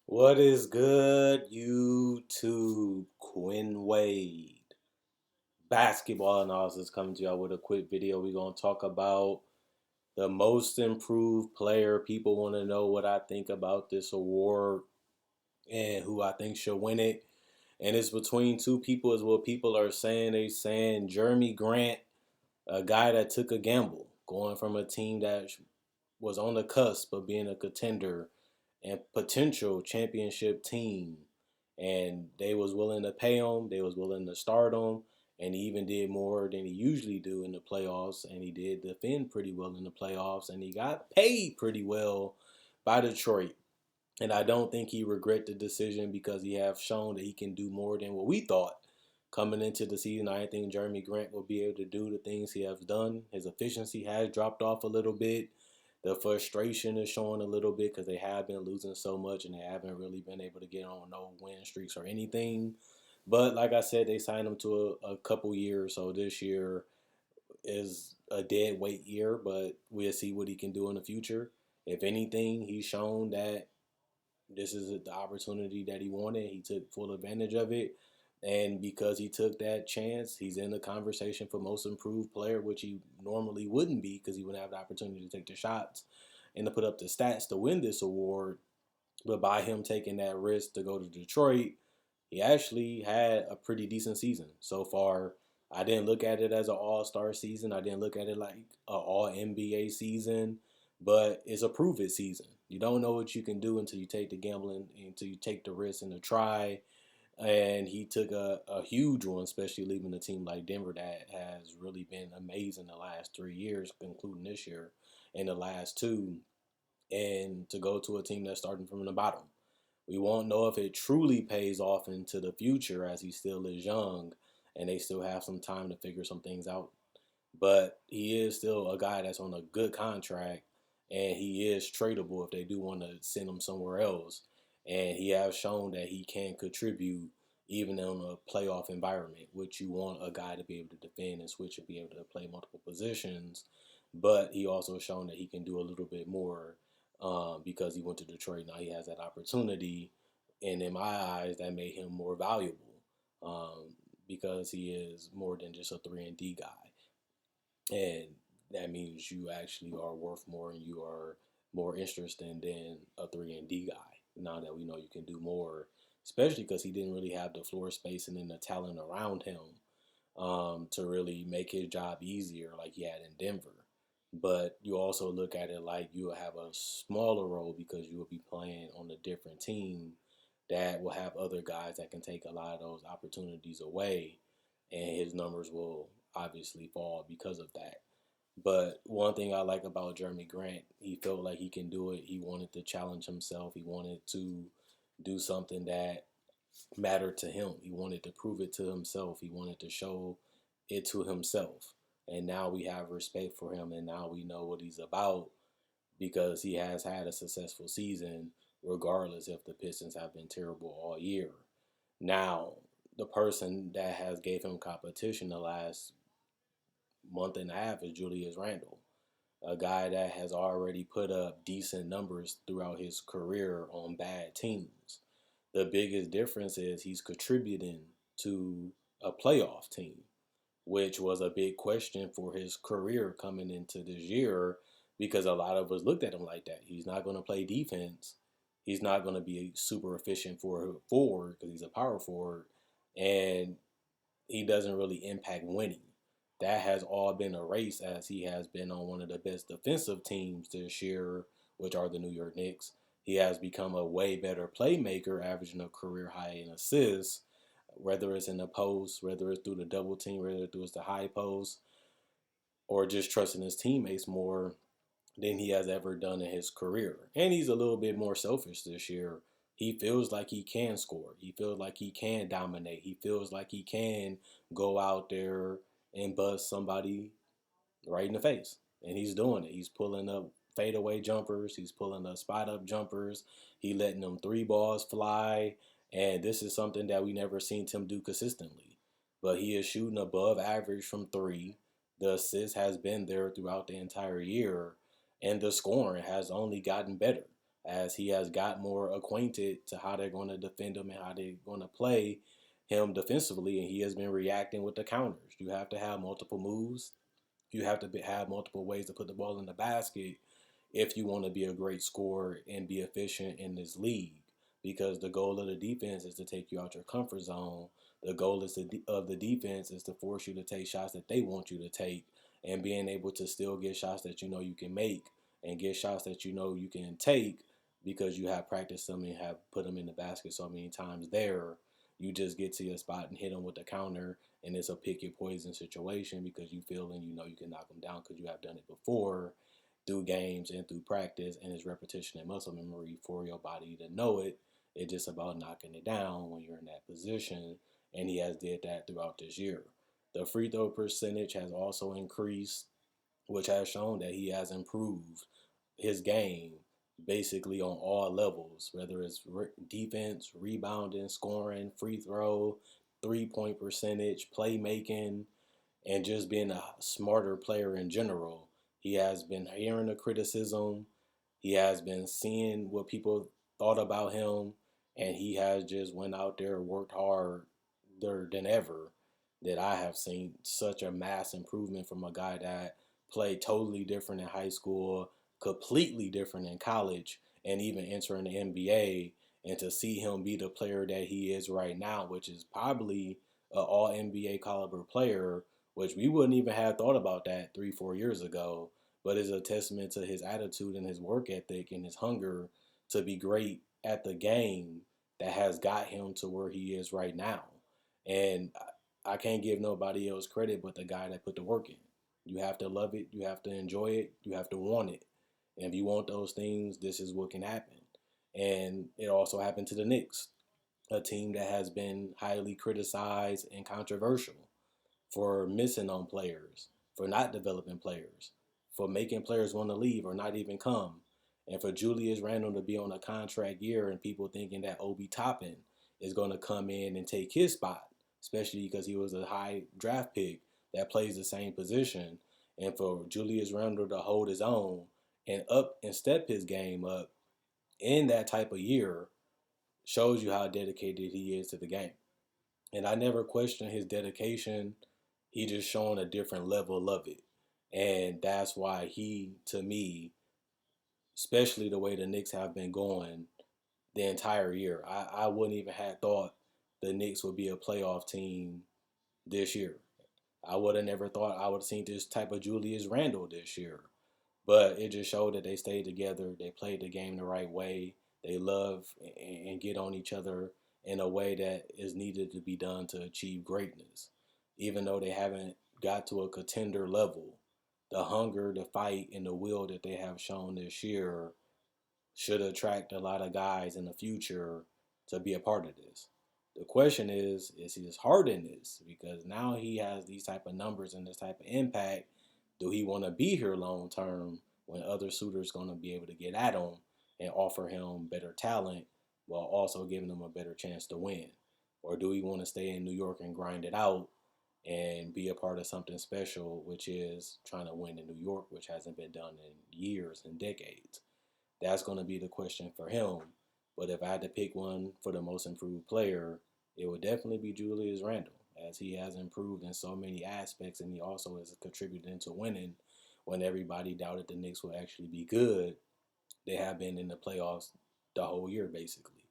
What is good, YouTube? Quinn Wade. Basketball analysis coming to y'all with a quick video. We're going to talk about the most improved player. People want to know what I think about this award and who I think should win it. And it's between two people, is what people are saying. They saying Jeremy Grant, a guy that took a gamble, going from a team that was on the cusp of being a contender and potential championship team, and they was willing to pay him. They was willing to start him, and he even did more than he usually do in the playoffs. And he did defend pretty well in the playoffs, and he got paid pretty well by Detroit. And I don't think he regret the decision because he have shown that he can do more than what we thought coming into the season. I think Jeremy Grant will be able to do the things he has done. His efficiency has dropped off a little bit. The frustration is showing a little bit because they have been losing so much and they haven't really been able to get on no win streaks or anything. But like I said, they signed him to a couple years, so this year is a dead weight year. But we'll see what he can do in the future. If anything, he's shown that this is the opportunity that he wanted. He took full advantage of it. And because he took that chance, he's in the conversation for most improved player, which he normally wouldn't be because he wouldn't have the opportunity to take the shots and to put up the stats to win this award. But by him taking that risk to go to Detroit, he actually had a pretty decent season so far. I didn't look at it as an all-star season. I didn't look at it like an all NBA season, but it's a prove it season. You don't know what you can do until you take the gambling, until you take the risk and the try. And he took a huge one, especially leaving a team like Denver that has really been amazing the last 3 years, including this year and the last two, and to go to a team that's starting from the bottom. We won't know if it truly pays off into the future as he still is young and they still have some time to figure some things out. But he is still a guy that's on a good contract and he is tradable if they do want to send him somewhere else. And he has shown that he can contribute even in a playoff environment, which you want a guy to be able to defend and switch and be able to play multiple positions. But he also shown that he can do a little bit more because he went to Detroit. Now he has that opportunity, and in my eyes, that made him more valuable because he is more than just a 3 and D guy, and that means you actually are worth more and you are more interesting than a 3 and D guy. Now that we know you can do more, especially because he didn't really have the floor space and then the talent around him to really make his job easier like he had in Denver. But you also look at it like you will have a smaller role because you will be playing on a different team that will have other guys that can take a lot of those opportunities away, and his numbers will obviously fall because of that. But one thing I like about Jeremy Grant, he felt like he can do it. He wanted to challenge himself. He wanted to do something that mattered to him. He wanted to prove it to himself. He wanted to show it to himself. And now we have respect for him and now we know what he's about because he has had a successful season regardless if the Pistons have been terrible all year. Now, the person that has gave him competition the last month and a half is Julius Randle, a guy that has already put up decent numbers throughout his career on bad teams. The biggest difference is he's contributing to a playoff team, which was a big question for his career coming into this year because a lot of us looked at him like that. He's not going to play defense. He's not going to be super efficient for a forward because he's a power forward, and he doesn't really impact winning. That has all been erased as he has been on one of the best defensive teams this year, which are the New York Knicks. He has become a way better playmaker, averaging a career high in assists, whether it's in the post, whether it's through the double team, whether it's the high post, or just trusting his teammates more than he has ever done in his career. And he's a little bit more selfish this year. He feels like he can score. He feels like he can dominate. He feels like he can go out there and bust somebody right in the face. And he's doing it. He's pulling up fadeaway jumpers. He's pulling up spot up jumpers. He letting them three balls fly. And this is something that we never seen Tim do consistently. But he is shooting above average from three. The assist has been there throughout the entire year. And the scoring has only gotten better. as he has got more acquainted to how they're going to defend him and how they're going to play him defensively, and he has been reacting with the counters. You have to have multiple moves. You have to have multiple ways to put the ball in the basket if you want to be a great scorer and be efficient in this league. Because the goal of the defense is to take you out your comfort zone. The goal of the defense is to force you to take shots that they want you to take, and being able to still get shots that you know you can make and get shots that you know you can take because you have practiced them and have put them in the basket so many times there. You just get to your spot and hit them with the counter, and it's a pick your poison situation because you feel and you know you can knock them down because you have done it before through games and through practice, and it's repetition and muscle memory for your body to know it. It's just about knocking it down when you're in that position, and he has did that throughout this year. The free throw percentage has also increased, which has shown that he has improved his game basically on all levels, whether it's defense, rebounding, scoring, free throw, 3-point percentage, playmaking, and just being a smarter player in general. He has been hearing the criticism. He has been seeing what people thought about him, and he has just went out there and worked harder than ever. That I have seen such a mass improvement from a guy that played totally different in high school, completely different in college, and even entering the NBA. And to see him be the player that he is right now, which is probably an all NBA caliber player, which we wouldn't even have thought about that 3, 4 years ago, but is a testament to his attitude and his work ethic and his hunger to be great at the game that has got him to where he is right now. And I can't give nobody else credit but the guy that put the work in. You have to love it, you have to enjoy it, you have to want it. And if you want those things, this is what can happen. And it also happened to the Knicks, a team that has been highly criticized and controversial for missing on players, for not developing players, for making players want to leave or not even come, and for Julius Randle to be on a contract year and people thinking that Obi Toppin is going to come in and take his spot, especially because he was a high draft pick that plays the same position, and for Julius Randle to hold his own and up and step his game up in that type of year shows you how dedicated he is to the game. And I never questioned his dedication. He just shown a different level of it. And that's why he, to me, especially the way the Knicks have been going the entire year, I wouldn't even have thought the Knicks would be a playoff team this year. I would have never thought I would have seen this type of Julius Randle this year. But it just showed that they stayed together. They played the game the right way. They love and get on each other in a way that is needed to be done to achieve greatness. Even though they haven't got to a contender level, the hunger, the fight, and the will that they have shown this year should attract a lot of guys in the future to be a part of this. The question is he hard in this? Because now he has these type of numbers and this type of impact. Do he want to be here long term when other suitors going to be able to get at him and offer him better talent while also giving him a better chance to win? Or do he want to stay in New York and grind it out and be a part of something special, which is trying to win in New York, which hasn't been done in years and decades? That's going to be the question for him. But if I had to pick one for the most improved player, it would definitely be Julius Randle, as he has improved in so many aspects, and he also has contributed to winning when everybody doubted the Knicks would actually be good. They have been in the playoffs the whole year, basically.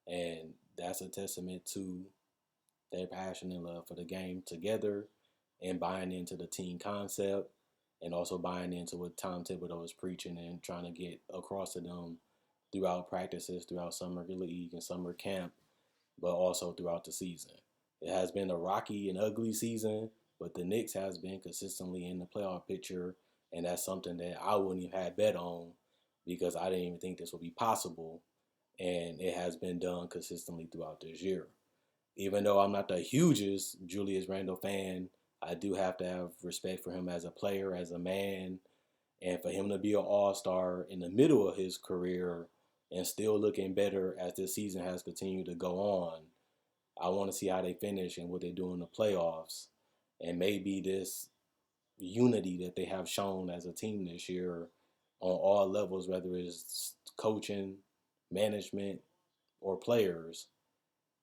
And that's a testament to their passion and love for the game together and buying into the team concept and also buying into what Tom Thibodeau is preaching and trying to get across to them throughout practices, throughout summer league and summer camp, but also throughout the season. It has been a rocky and ugly season, but the Knicks has been consistently in the playoff picture, and that's something that I wouldn't even have bet on because I didn't even think this would be possible, and it has been done consistently throughout this year. Even though I'm not the hugest Julius Randle fan, I do have to have respect for him as a player, as a man, and for him to be an all-star in the middle of his career and still looking better as this season has continued to go on. I want to see how they finish and what they do in the playoffs. And maybe this unity that they have shown as a team this year on all levels, whether it's coaching, management, or players,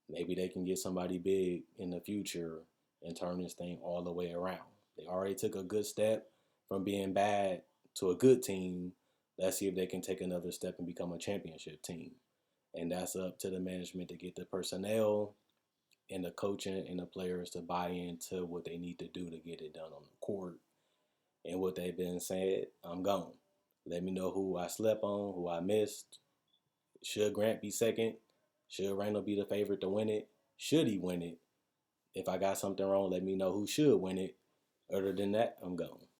maybe they can get somebody big in the future and turn this thing all the way around. They already took a good step from being bad to a good team. Let's see if they can take another step and become a championship team. And that's up to the management to get the personnel and the coaching and the players to buy into what they need to do to get it done on the court. And what they've been said, I'm gone. Let me know who I slept on, who I missed. Should Grant be second? Should Randall be the favorite to win it? Should he win it? If I got something wrong, let me know who should win it. Other than that, I'm gone.